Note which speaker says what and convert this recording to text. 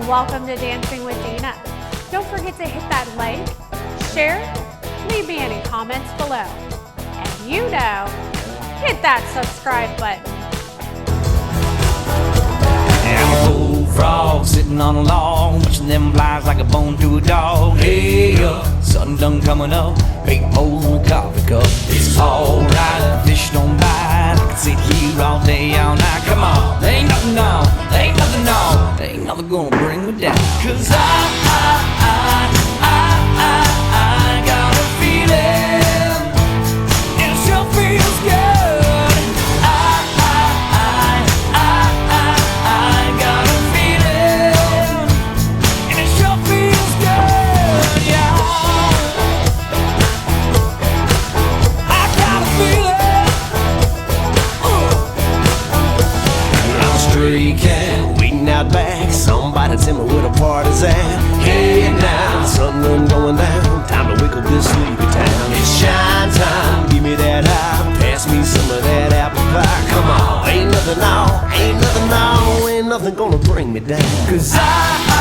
Speaker 1: welcome to Dancing with Dina. Don't forget to hit that like, share, leave me any comments below. And hit that subscribe button.
Speaker 2: I'm a bullfrog sitting on a log, watching them flies like a bone to a dog. Hey, sun done coming up, 8 bowls and a coffee cup. It's alright, fish don't bite. I can sit here all day, all night. Come on, there ain't nothing on, there ain't nothing on, there ain't nothing gonna bring me down. 'Cause I got a feeling, and it sure feels good. Waiting out back, somebody tell me where the party's at. Hey now, the sun done going down, time to wake up this sleepy town. It's shine time, give me that eye, pass me some of that apple pie. Come on, ain't nothing on, ain't nothing on, ain't nothing gonna bring me down. 'Cause I